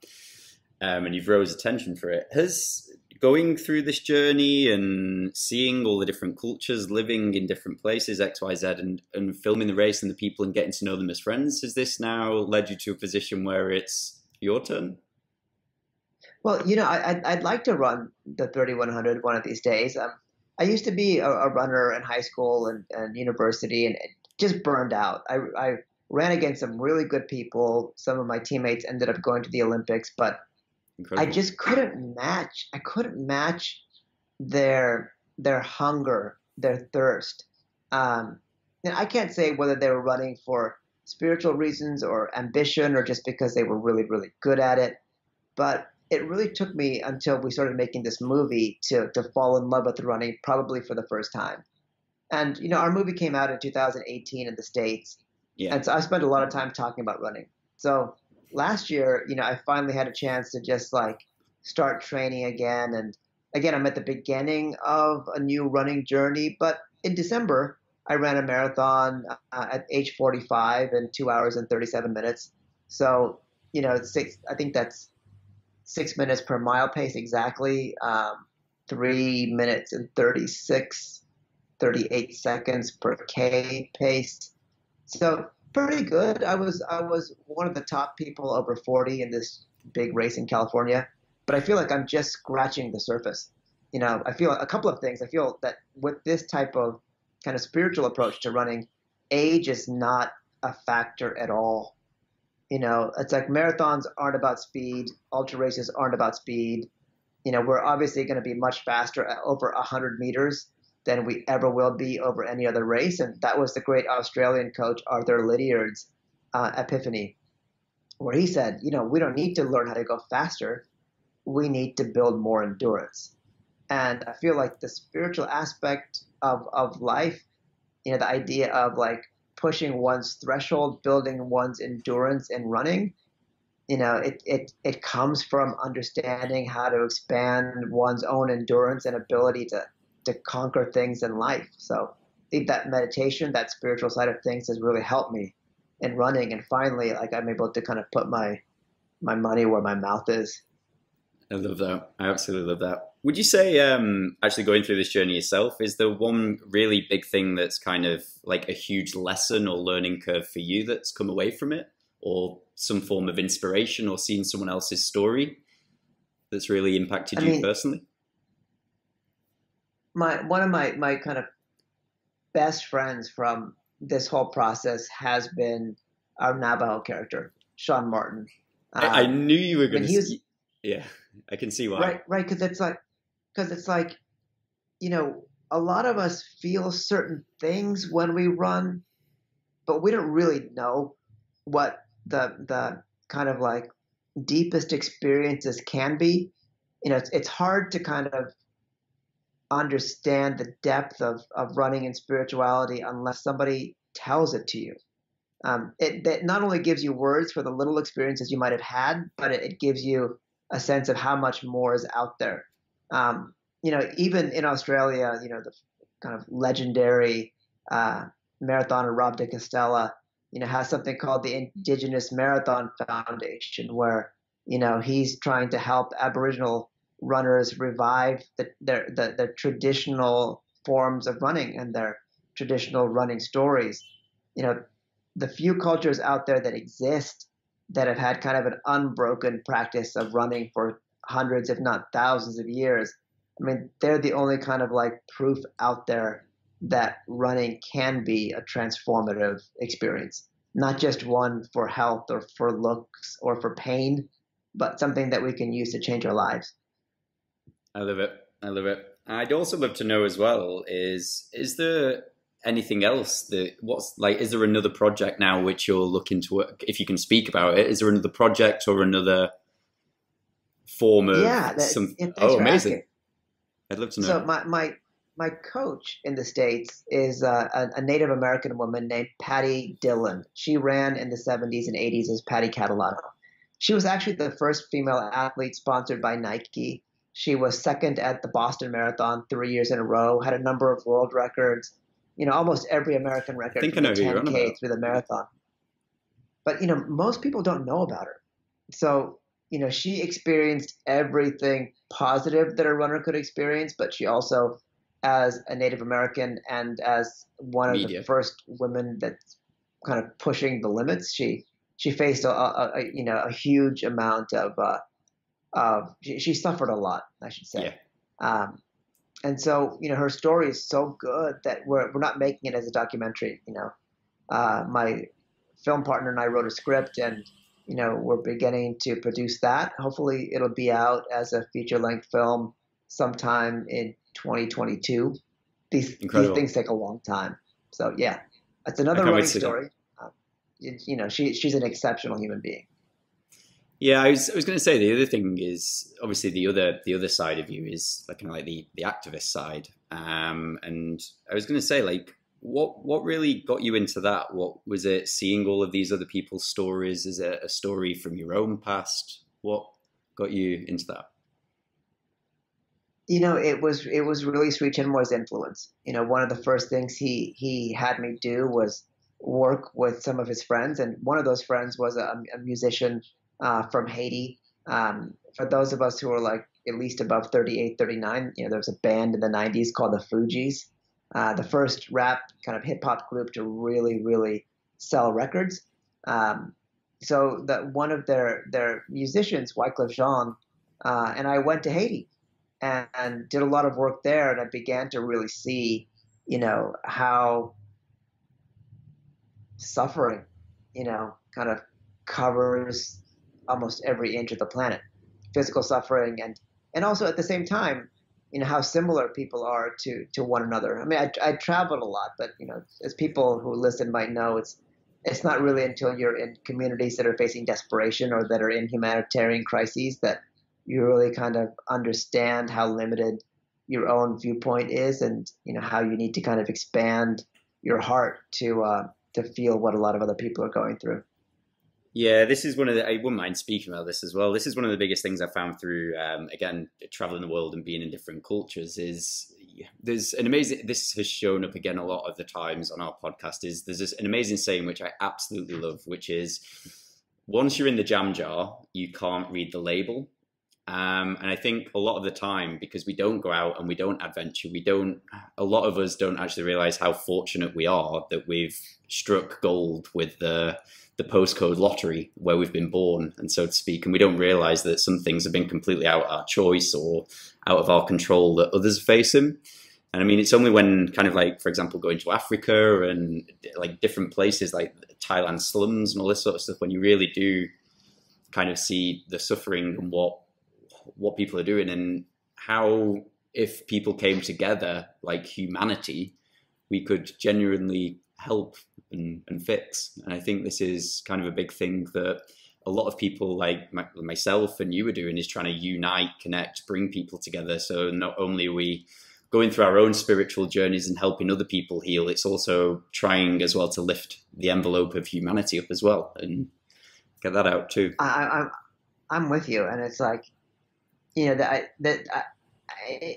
And you've rose attention for it. Has going through this journey and seeing all the different cultures, living in different places, XYZ, and filming the race and the people and getting to know them as friends, has this now led you to a position where it's your turn? Well, I'd like to run the 3100 one of these days. I used to be a runner in high school and university, and it just burned out. I ran against some really good people. Some of my teammates ended up going to the Olympics, but incredible. I just couldn't match. I couldn't match their hunger, their thirst. And I can't say whether they were running for spiritual reasons or ambition or just because they were really, really good at it. But it really took me until we started making this movie to fall in love with running, probably for the first time. And, our movie came out in 2018 in the States. Yeah. And so I spent a lot of time talking about running. So last year, I finally had a chance to just start training again. And again, I'm at the beginning of a new running journey. But in December, I ran a marathon at age 45 in 2 hours and 37 minutes. So, I think that's 6 minutes per mile pace exactly, 3 minutes and 38 seconds per K pace. So pretty good. I was one of the top people over 40 in this big race in California, but I feel like I'm just scratching the surface. I feel a couple of things. I feel that with this type of kind of spiritual approach to running, age is not a factor at all. It's like marathons aren't about speed. Ultra races aren't about speed. We're obviously going to be much faster at over 100 meters than we ever will be over any other race. And that was the great Australian coach, Arthur Lydiard's epiphany, where he said, we don't need to learn how to go faster. We need to build more endurance. And I feel like the spiritual aspect of life the idea of like pushing one's threshold, building one's endurance in running, it comes from understanding how to expand one's own endurance and ability to conquer things in life. So I think that meditation, that spiritual side of things, has really helped me in running. And finally, like, I'm able to kind of put my money where my mouth is. I love that. I absolutely love that. Would you say, actually going through this journey yourself, is there one really big thing that's kind of like a huge lesson or learning curve for you that's come away from it, or some form of inspiration, or seeing someone else's story that's really impacted you personally? One of my kind of best friends from this whole process has been our Navajo character, Sean Martin. I knew you were going to. Yeah, I can see why. Right, because it's like, a lot of us feel certain things when we run, but we don't really know what the kind of like deepest experiences can be. It's hard to kind of understand the depth of running and spirituality unless somebody tells it to you. That not only gives you words for the little experiences you might have had, but it gives you a sense of how much more is out there. Even in Australia, the kind of legendary marathoner Rob de Castella, has something called the Indigenous Marathon Foundation, where, he's trying to help Aboriginal runners revive the traditional forms of running and their traditional running stories. The few cultures out there that exist that have had kind of an unbroken practice of running for hundreds, if not thousands of years, I mean, they're the only kind of like proof out there that running can be a transformative experience, not just one for health or for looks or for pain, but something that we can use to change our lives. I love it. I love it. I'd also love to know as well, is there anything else is there another project now which you're looking to work, if you can speak about it, is there another project or another form of amazing. Asking. I'd love to know. So my coach in the States is a Native American woman named Patty Dillon. She ran in the 70s and 80s as Patty Catalano. She was actually the first female athlete sponsored by Nike. She was second at the Boston Marathon 3 years in a row, had a number of world records, almost every American record from the 10K through the marathon. But, most people don't know about her. So, she experienced everything positive that a runner could experience, but she also, as a Native American and as one of the first women that's kind of pushing the limits, she faced a huge amount of she suffered a lot, I should say. Yeah. And so, her story is so good that we're not making it as a documentary. My film partner and I wrote a script, and we're beginning to produce that. Hopefully, it'll be out as a feature-length film sometime in 2022. These things take a long time. So yeah, that's another running story. She's an exceptional human being. Yeah, I was going to say the other thing is obviously the other side of you is like kind of like the activist side, and I was going to say, like, what really got you into that? What was it? Seeing all of these other people's stories? Is it a story from your own past? What got you into that? It was really Sri Chinmoy's influence. One of the first things he had me do was work with some of his friends, and one of those friends was a musician from Haiti. For those of us who are like at least above 38, 39, there was a band in the 90s called the Fugees, the first rap kind of hip hop group to really, really sell records. So that one of their musicians, Wyclef Jean, and I went to Haiti and did a lot of work there, and I began to really see, how suffering, kind of covers almost every inch of the planet, physical suffering, and also at the same time, how similar people are to one another. I mean, I traveled a lot, but as people who listen might know, it's not really until you're in communities that are facing desperation or that are in humanitarian crises that you really kind of understand how limited your own viewpoint is, and how you need to kind of expand your heart to feel what a lot of other people are going through. Yeah, this is one of the, I wouldn't mind speaking about this as well. This is one of the biggest things I found through, again, traveling the world and being in different cultures is there's an amazing, this has shown up again a lot of the times on our podcast, is there's this, an amazing saying, which I absolutely love, which is once you're in the jam jar, you can't read the label. And I think a lot of the time, because we don't go out and we don't adventure, a lot of us don't actually realize how fortunate we are that we've struck gold with the postcode lottery where we've been born, and so to speak. And we don't realize that some things have been completely out of our choice or out of our control that others are facing. And I mean, it's only when kind of like, for example, going to Africa and like different places like Thailand slums and all this sort of stuff, when you really do kind of see the suffering and what people are doing, and how if people came together like humanity, we could genuinely help and fix. And I think this is kind of a big thing that a lot of people like myself and you are doing, is trying to unite, connect, bring people together. So not only are we going through our own spiritual journeys and helping other people heal, it's also trying as well to lift the envelope of humanity up as well and get that out too. I'm with you, and it's like, you know,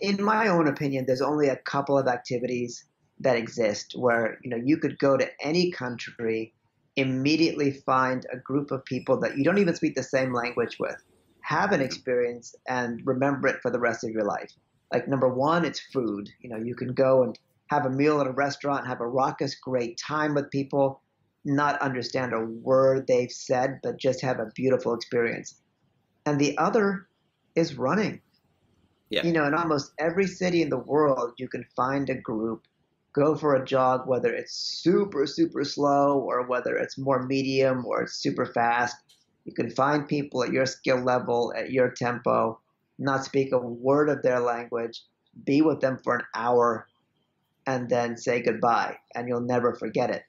in my own opinion, there's only a couple of activities that exist where, you know, you could go to any country, immediately find a group of people that you don't even speak the same language with, have an experience, and remember it for the rest of your life. Like, number one, it's food. You know, you can go and have a meal at a restaurant, have a raucous, great time with people, not understand a word they've said, but just have a beautiful experience. And the other is running. Yeah. You know, in almost every city in the world, you can find a group, go for a jog, whether it's super, super slow or whether it's more medium or it's super fast. You can find people at your skill level, at your tempo, not speak a word of their language, be with them for an hour, and then say goodbye, and you'll never forget it.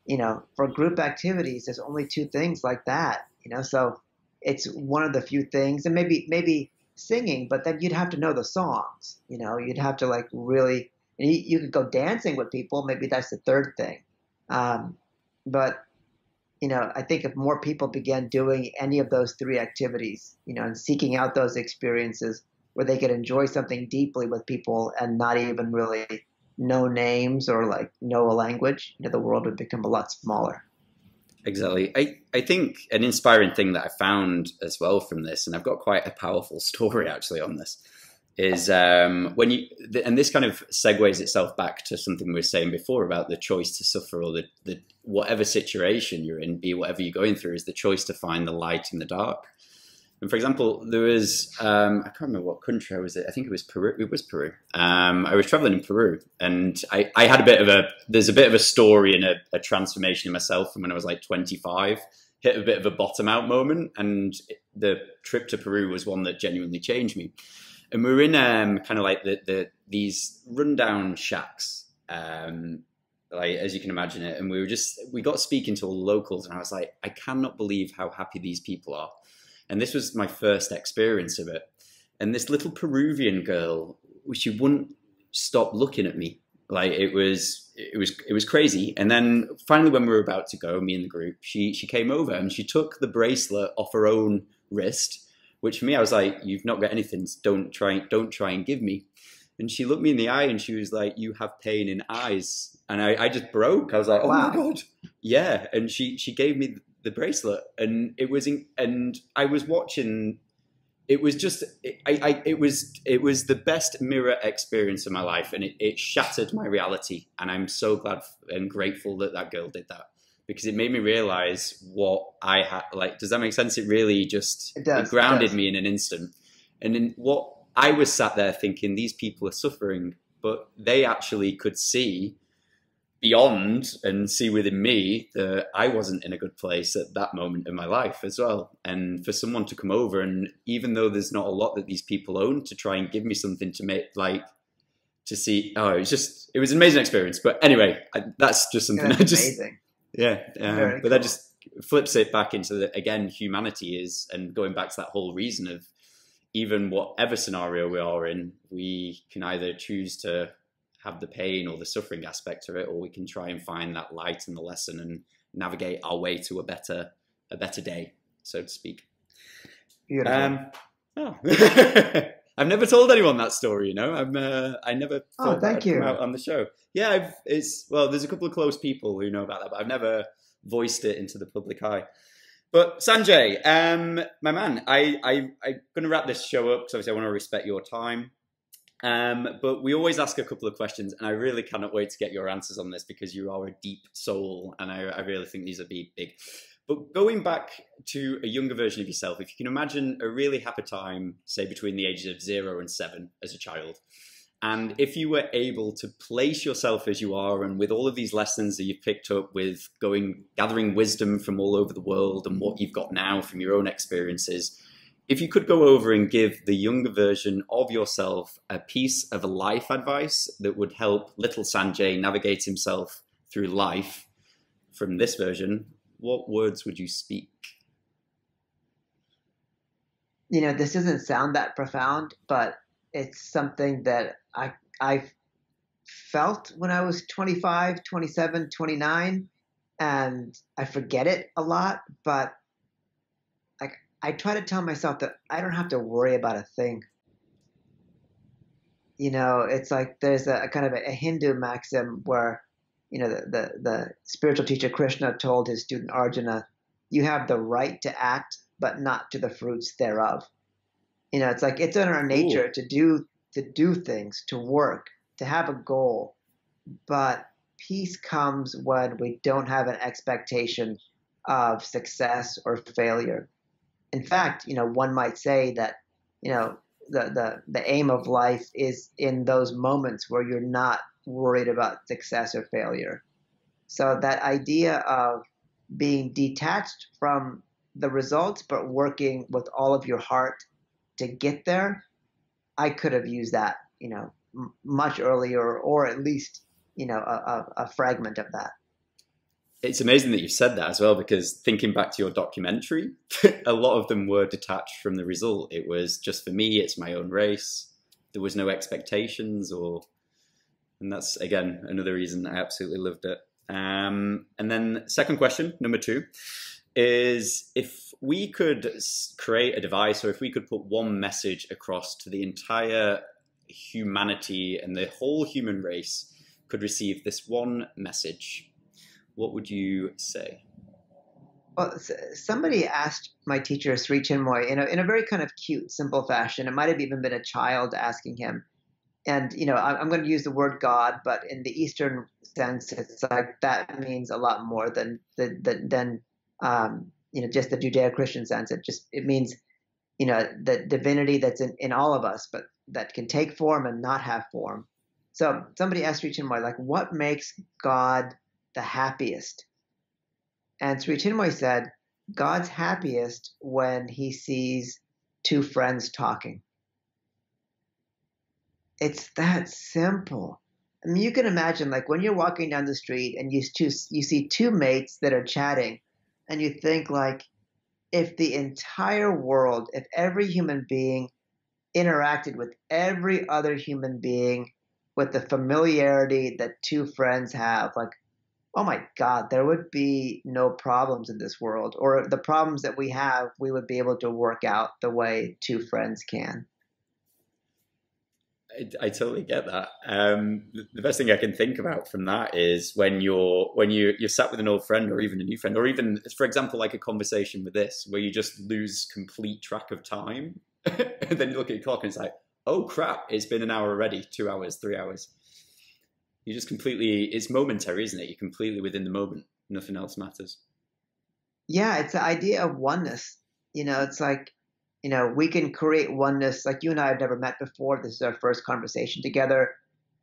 You know, for group activities, there's only two things like that, you know, so it's one of the few things, and maybe singing, but then you'd have to know the songs, you know, you'd have to like really, you could go dancing with people, maybe that's the third thing. But, you know, I think if more people began doing any of those three activities, you know, and seeking out those experiences where they could enjoy something deeply with people and not even really know names or like know a language, you know, the world would become a lot smaller. Exactly. I think an inspiring thing that I found as well from this, and I've got quite a powerful story actually on this, is when you, and this kind of segues itself back to something we were saying before about the choice to suffer, or the whatever situation you're in, be whatever you're going through, is the choice to find the light in the dark. And for example, there was, I can't remember what country I was in. I think it was Peru. It was Peru. I was traveling in Peru, and I had there's a bit of a story and a transformation in myself from when I was like 25, hit a bit of a bottom out moment. And the trip to Peru was one that genuinely changed me. And we were in kind of like these rundown shacks, like as you can imagine it. And we got speaking to all the locals, and I was like, I cannot believe how happy these people are. And this was my first experience of it. And this little Peruvian girl, she wouldn't stop looking at me. Like it was crazy. And then finally, when we were about to go, me and the group, she came over and she took the bracelet off her own wrist, which for me, I was like, you've not got anything. Don't try and give me. And she looked me in the eye and she was like, you have pain in eyes. And I just broke. I was like, oh wow. My God. Yeah. And she gave me the bracelet, and and I was watching. It was just, it was the best mirror experience of my life, and it shattered my reality. And I'm so glad and grateful that girl did that, because it made me realize what I had. Like, does that make sense? It really just it grounded me in an instant. And in what I was sat there thinking, these people are suffering, but they actually could see beyond and see within me that I wasn't in a good place at that moment in my life as well. And for someone to come over, and even though there's not a lot that these people own, to try and give me something to make, like, to see, it was an amazing experience. But anyway, that's just something amazing. But cool. That just flips it back into again, humanity is, and going back to that whole reason of even whatever scenario we are in, we can either choose to have the pain or the suffering aspect of it, or we can try and find that light in the lesson and navigate our way to a better day, so to speak. Beautiful. Oh. I've never told anyone that story, you know. I never thought that would come out on the show. Yeah, well, there's a couple of close people who know about that, but I've never voiced it into the public eye. But Sanjay, my man, I'm going to wrap this show up because obviously I want to respect your time. But we always ask a couple of questions, and I really cannot wait to get your answers on this because you are a deep soul, and I really think these are big. But going back to a younger version of yourself, if you can imagine a really happy time, say between the ages of 0 and 7 as a child, and if you were able to place yourself as you are, and with all of these lessons that you've picked up with gathering wisdom from all over the world and what you've got now from your own experiences, if you could go over and give the younger version of yourself a piece of life advice that would help little Sanjay navigate himself through life from this version, what words would you speak? You know, this doesn't sound that profound, but it's something that I felt when I was 25, 27, 29, and I forget it a lot, but like I try to tell myself that I don't have to worry about a thing. You know, it's like there's a kind of a Hindu maxim where, you know, the spiritual teacher Krishna told his student Arjuna, you have the right to act, but not to the fruits thereof. You know, it's like it's in our nature to do things, to work, to have a goal. But peace comes when we don't have an expectation of success or failure. In fact, you know, one might say that, you know, the aim of life is in those moments where you're not worried about success or failure. So that idea of being detached from the results, but working with all of your heart to get there, I could have used that, you know, much earlier, or at least, you know, a fragment of that. It's amazing that you've said that as well, because thinking back to your documentary, a lot of them were detached from the result. It was just for me, it's my own race. There was no expectations, and that's, again, another reason I absolutely loved it. And then second question, number 2, is if we could create a device, or if we could put one message across to the entire humanity and the whole human race could receive this one message, what would you say? Well, somebody asked my teacher, Sri Chinmoy, in a very kind of cute, simple fashion. It might have even been a child asking him. And, you know, I'm going to use the word God, but in the Eastern sense, it's like that means a lot more than you know, just the Judeo-Christian sense. It means, you know, the divinity that's in all of us, but that can take form and not have form. So somebody asked Sri Chinmoy, like, what makes God the happiest? And Sri Chinmoy said, God's happiest when he sees two friends talking. It's that simple. I mean, you can imagine, like, when you're walking down the street and you see two mates that are chatting, and you think, like, if the entire world, if every human being interacted with every other human being with the familiarity that two friends have, like, oh my God, there would be no problems in this world. Or the problems that we have, we would be able to work out the way two friends can. I totally get that. The best thing I can think about from that is when you're sat with an old friend, or even a new friend, or even, for example, like a conversation with this, where you just lose complete track of time, and then you look at your clock and it's like, oh crap, it's been an hour already, 2 hours, 3 hours. You just it's momentary, isn't it? You're completely within the moment. Nothing else matters. Yeah, it's the idea of oneness. You know, it's like, you know, we can create oneness. Like, you and I have never met before. This is our first conversation together.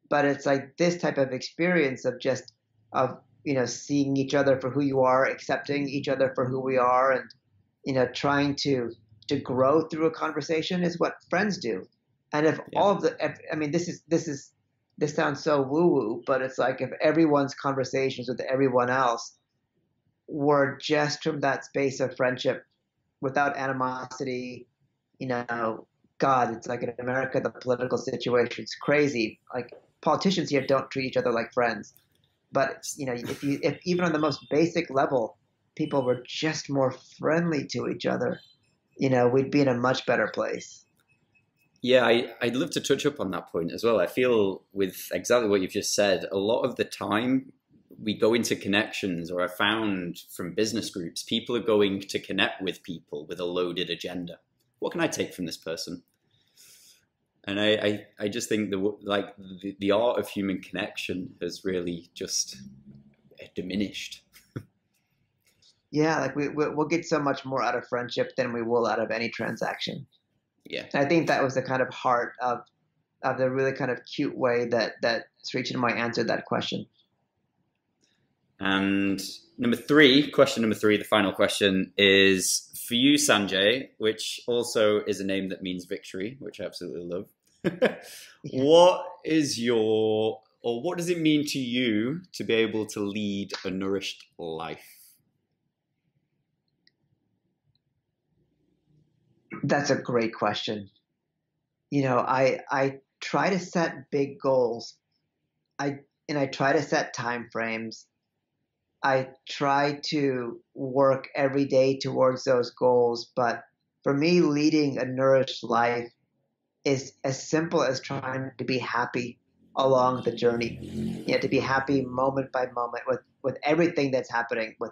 But it's like this type of experience of, you know, seeing each other for who you are, accepting each other for who we are, and, you know, trying to grow through a conversation is what friends do. And if all of I mean, this sounds so woo-woo, but it's like if everyone's conversations with everyone else were just from that space of friendship, without animosity, you know, God, it's like in America, the political situation's crazy. Like, politicians here don't treat each other like friends. But if even on the most basic level, people were just more friendly to each other, we'd be in a much better place. Yeah, I'd love to touch up on that point as well. I feel with exactly what you've just said, a lot of the time we go into connections, or I found from business groups, people are going to connect with people with a loaded agenda. What can I take from this person? And I just think the art of human connection has really just diminished. Yeah, like we'll get so much more out of friendship than we will out of any transaction. Yeah. I think that was the kind of heart of the really kind of cute way that Sri Chinmoy answered that question. And question number three, the final question is for you, Sanjay, which also is a name that means victory, which I absolutely love. Yeah. What does it mean to you to be able to lead a nourished life? That's a great question. I try to set big goals. I try to set time frames. I try to work every day towards those goals. But for me, leading a nourished life is as simple as trying to be happy along the journey. To be happy moment by moment with everything that's happening, with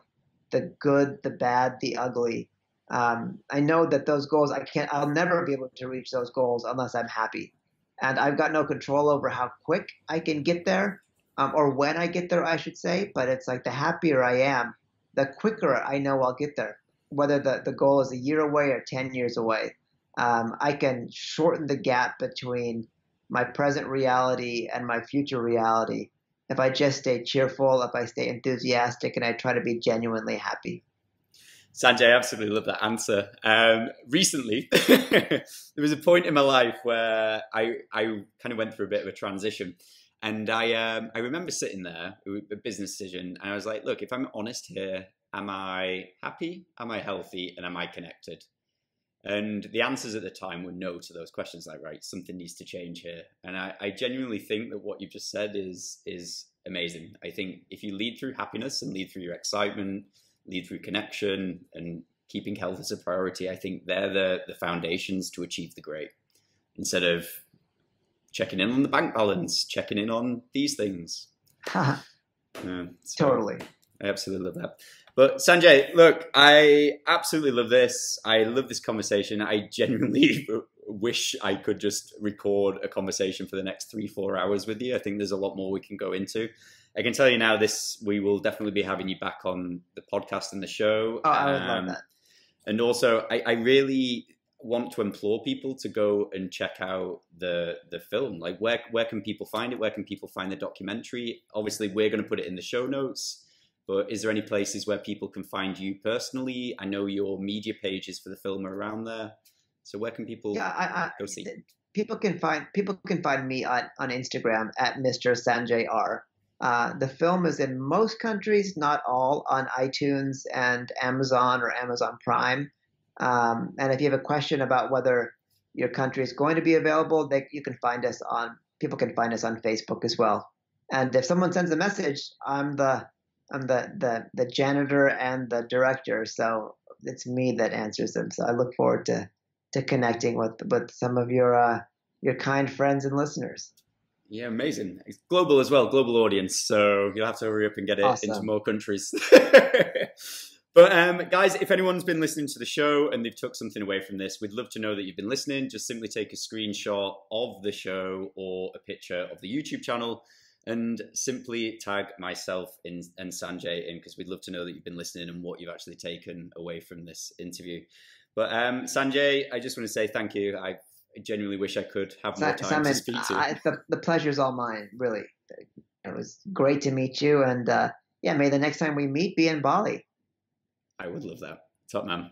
the good, the bad, the ugly. I know that those goals, I'll never be able to reach those goals unless I'm happy. And I've got no control over how quick I can get there, or when I get there, I should say. But it's like the happier I am, the quicker I know I'll get there. Whether the goal is a year away or 10 years away, I can shorten the gap between my present reality and my future reality if I just stay cheerful, if I stay enthusiastic, and I try to be genuinely happy. Sanjay, I absolutely love that answer. Recently, there was a point in my life where I kind of went through a bit of a transition. And I remember sitting there, a business decision, and I was like, look, if I'm honest here, am I happy? Am I healthy? And am I connected? And the answers at the time were no to those questions. Like, right, something needs to change here. And I genuinely think that what you've just said is amazing. I think if you lead through happiness and lead through your excitement, lead through connection and keeping health as a priority, I think they're the foundations to achieve the great. Instead of checking in on the bank balance, checking in on these things. Totally. I absolutely love that. But Sanjay, look, I absolutely love this. I love this conversation. I genuinely wish I could just record a conversation for the next 3-4 hours with you. I think there's a lot more we can go into. I can tell you now, we will definitely be having you back on the podcast and the show. Oh, I would love that. And also, I really want to implore people to go and check out the film. Like, where can people find it? Where can people find the documentary? Obviously, we're going to put it in the show notes. But is there any places where people can find you personally? I know your media pages for the film are around there. So where can people go see? People can find me on Instagram at Mr. Sanjay R. The film is in most countries, not all, on iTunes and Amazon or Amazon Prime. And if you have a question about whether your country is going to be available, people can find us on Facebook as well. And if someone sends a message, I'm the janitor and the director, so it's me that answers them. So I look forward to connecting with some of your kind friends and listeners. Yeah, amazing. It's global as well, global audience. So you'll have to hurry up and get it Awesome. into more countries. But guys, if anyone's been listening to the show and they've took something away from this, we'd love to know that you've been listening. Just simply take a screenshot of the show or a picture of the YouTube channel and simply tag myself and Sanjay in, because we'd love to know that you've been listening and what you've actually taken away from this interview. But Sanjay, I just want to say thank you. I genuinely wish I could have more time Simon, to speak to you. The pleasure's all mine, really. It was great to meet you, and may the next time we meet be in Bali. I would love that. Top man.